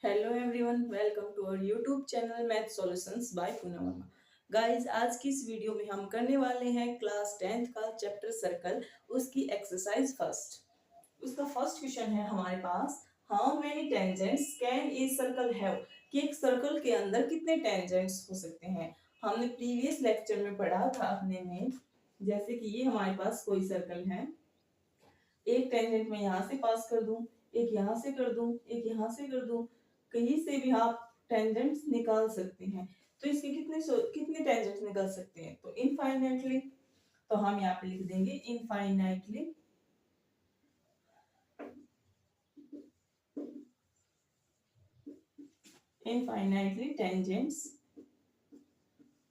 Hello everyone, welcome to our YouTube channel math solutions by Poonam Verma. Guys, आज की इस video में हम करने वाले हैं क्लास 10th का चैप्टर सर्कल, उसकी एक्सरसाइज फर्स्ट। उसका फर्स्ट क्वेश्चन है हमारे पास, how many tangents can a circle have, कि एक सर्कल के अंदर कितने टेंजेंट्स हो सकते हैं। हमने प्रीवियस लेक्चर में पढ़ा था अपने में, जैसे कि ये हमारे पास कोई सर्कल है, एक टेंजेंट में यहाँ से पास कर दूं, एक यहाँ से कर दूं, एक यहाँ से कर दूं, कहीं से भी आप टेंजेंट्स निकाल सकते हैं। तो इसके कितने टेंजेंट्स निकल सकते हैं, तो इनफाइनाइटली। तो हम यहाँ पे लिख देंगे infinitely. Infinitely tangents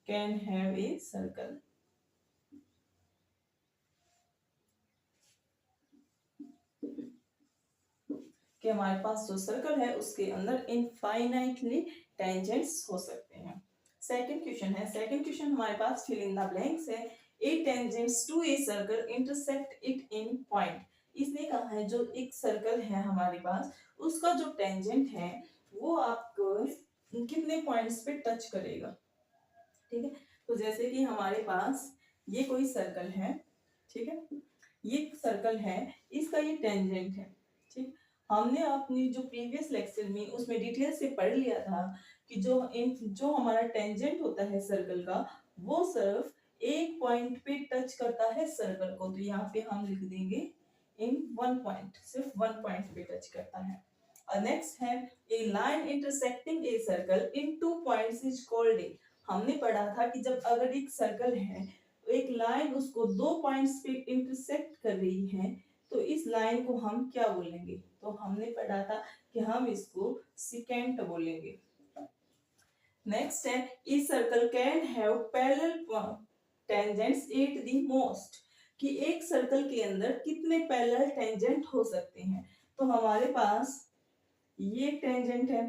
can have a circle. कि हमारे पास जो सर्कल है उसके अंदर इनफाइनाइटली टेंजेंट्स हो सकते हैं। सेकंड क्वेश्चन है, सेकंड क्वेश्चन हमारे पास फिल इन द ब्लैंक्स है। A tangents to a circle intersect it in point. इसने कहा है जो एक सर्कल है हमारे पास, उसका जो टेंजेंट है वो आपको कितने पॉइंट्स पे टच करेगा। ठीक है, तो जैसे कि हमारे पास ये कोई सर्कल है, ठीक है, ये सर्कल है, इसका ये टेंजेंट है। ठीक, हमने अपनी जो प्रीवियस लेक्चर में उसमें डिटेल से पढ़ लिया था कि जो हमारा टेंजेंट होता है सर्कल का, वो सिर्फ एक पॉइंट पे टच करता है सर्कल को। तो यहाँ पे हम लिख देंगे इन वन पॉइंट, सिर्फ वन पॉइंट पे टच करता है। और नेक्स्ट है, a line intersecting a circle in two points is called a. हमने पढ़ा था कि जब अगर एक सर्कल है, एक लाइन उसको दो पॉइंट्स पे इंटरसेक्ट कर रही है, तो इस लाइन को हम क्या बोलेंगे, तो हमने पढ़ा था कि हम इसको सिकेंट बोलेंगे। नेक्स्ट है, इस circle can have parallel tangents at the most, कि एक सर्कल के अंदर कितने पैरेलल टेंजेंट हो सकते हैं। तो हमारे पास ये एक टेंजेंट है,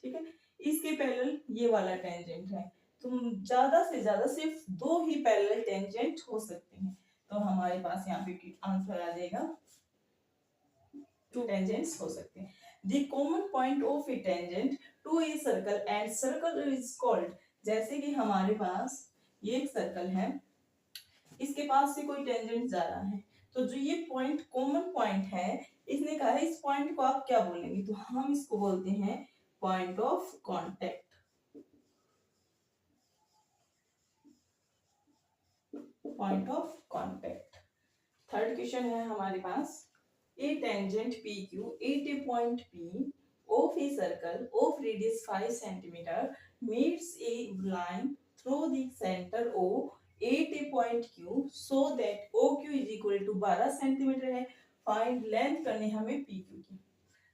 ठीक है, इसके पैरेलल ये वाला टेंजेंट है, तो ज्यादा से ज्यादा सिर्फ दो ही पैरेलल टेंजेंट हो सकते हैं। तो हमारे पास यहाँ पे आंसर आ जाएगा, टू टेंजेंट्स हो सकते हैं। The common point of a tangent to a circle and circle is called. जैसे कि हमारे पास ये एक सर्कल है, इसके पास से कोई टेंजेंट जा रहा है, तो जो ये पॉइंट कॉमन पॉइंट है, इसने कहा है इस पॉइंट को आप क्या बोलेंगे, तो हम इसको बोलते हैं point of contact. Point of contact. Third question है हमारे पास, a tangent PQ at a point P of a circle of radius 5 centimeter meets a line through the center O at a point Q so that OQ is equal to 12 centimetre है। Find length करनी हमें PQ की।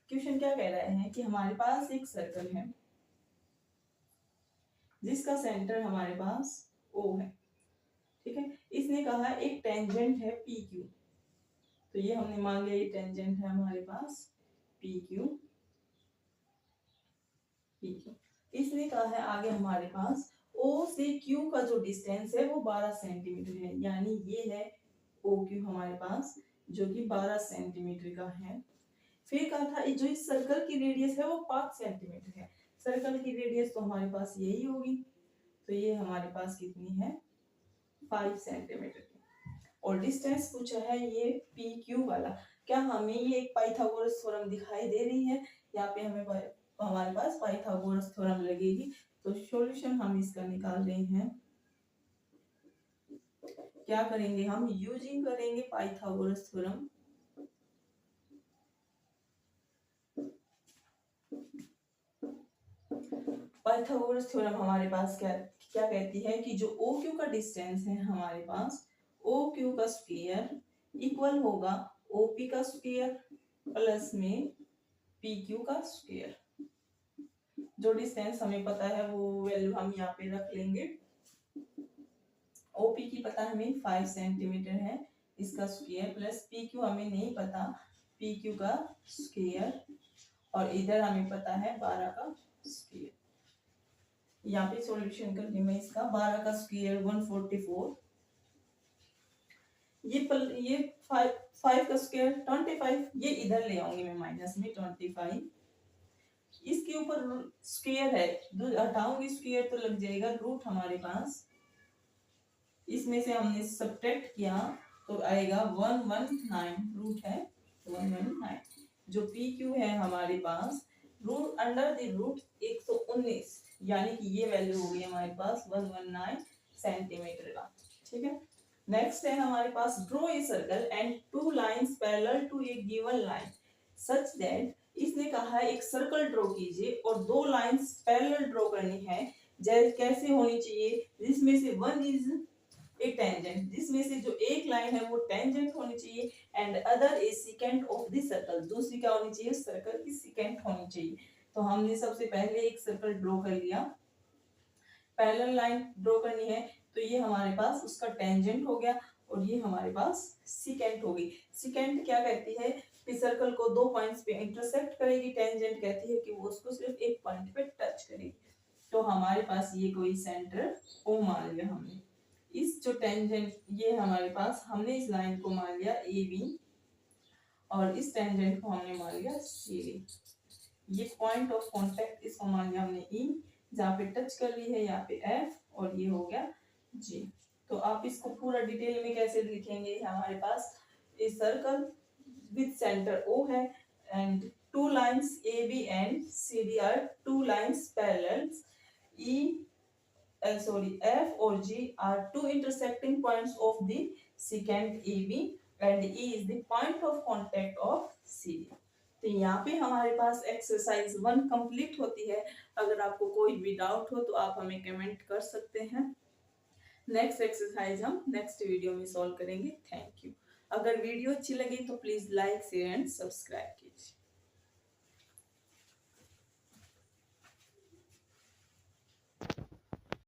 Question क्या कह रहा है कि हमारे पास एक सर्कल है जिसका सेंटर हमारे पास O है, ठीक है, इसने कहा एक टेंजेंट है PQ, तो ये हमने मान लिया ये टेंजेंट है हमारे पास PQ। इसने कहा है आगे हमारे पास O से Q का जो डिस्टेंस है वो 12 सेंटीमीटर है, यानी ये है OQ हमारे पास, जो कि 12 सेंटीमीटर का है। फिर कहा था जो इस सर्कल की रेडियस है वो 5 सेंटीमीटर है। सर्कल की रेडियस तो हमारे पास यही होगी, तो ये हमारे पास कितनी है, 5 सेंटीमीटर की। और डिस्टेंस पूछा है ये PQ वाला। क्या हमें ये एक पाइथागोरस थ्योरम दिखाई दे रही है, यहाँ पे हमारे पास पाइथागोरस थ्योरम लगेगी। तो सॉल्यूशन हम इसका निकाल रहे हैं, क्या करेंगे, हम यूजिंग करेंगे पाइथागोरस थ्योरम। पाइथागोरस थ्योरम हमारे पास क्या क्या कहती है कि जो OQ का डिस्टेंस है हमारे पास, OQ का स्क्वायर इक्वल होगा OP का स्क्वायर प्लस में PQ का स्क्वायर। जो डिस्टेंस हमें पता है वो वैल्यू हम यहाँ पे रख लेंगे। OP की पता हमें 5 सेंटीमीटर है, इसका स्क्वायर प्लस PQ हमें नहीं पता, PQ का स्क्वायर, और इधर हमें पता है 12 का स्क्वायर। यहाँ पे सॉल्यूशन करने में इसका 12 का स्क्वायर 144, ये 5 का स्क्वायर 25, ये इधर ले आऊंगी मैं माइनस में 25, इसके ऊपर स्क्वायर है, हटाऊंगी स्क्वायर तो लग जाएगा रूट हमारे पास, इसमें से हमने सब्ट्रैक्ट किया तो आएगा 119, रूट है 119। जो पी क्यू है हमारे पास रूट अंडर द रूट 119, यानी कि ये वैल्यू हो गई हमारे पास 119 सेंटीमीटर का। ठीक है, नेक्स्ट है हमारे पास draw a circle and two lines parallel to a given line such that, इसने कहा है एक सर्कल ड्रॉ कीजिए और दो लाइंस पैरेलल ड्रॉ करनी है, जैसे कैसे होनी चाहिए, जिसमें से वन इज ए टेंजेंट, जिसमें से जो एक लाइन है वो टेंजेंट होनी चाहिए, and other is secant of the circle, दूसरी क्या होनी चाहिए, सर्कल की सिकेंट होनी चाहिए। तो हमने सबसे पहले एक सर्कल ड्रॉ कर लिया, पैरेलल लाइन ड्रॉ करनी है, तो ये हमारे पास उसका टेंजेंट हो गया और ये हमारे पास सिकेंट हो गई। सिकेंट क्या कहती है कि सर्कल को दो पॉइंट्स पे इंटरसेक्ट करेगी, टेंजेंट कहती है कि वो उसको सिर्फ एक पॉइंट पे टच करेगी। तो हमारे पास ये कोई सेंटर ओ मान लिया हमने, इस जो टेंजेंट ये हमारे पास, हमने इस लाइन को मान लिया ए बी और इस टेंजेंट को हमने मान लिया सी डी। ये पॉइंट ऑफ कांटेक्ट इसको मान लिया हमने ई, जहाँ पे टच कर ली है यहाँ पे एफ और ये हो गया जी। तो आप इसको पूरा डिटेल में कैसे लिखेंगे, हमारे पास a circle with centre O है and two lines A B and C D are two lines parallel, E F or G are two intersecting points of the secant AB and E is the point of contact of CD। तो यहाँ पे हमारे पास exercise 1 complete होती है। अगर आपको कोई भी डाउट हो तो आप हमें कमेंट कर सकते हैं। नेक्स्ट एक्सरसाइज हम नेक्स्ट वीडियो में सॉल्व करेंगे। Thank you. अगर वीडियो अच्छी लगी तो please like share and subscribe कीजिए।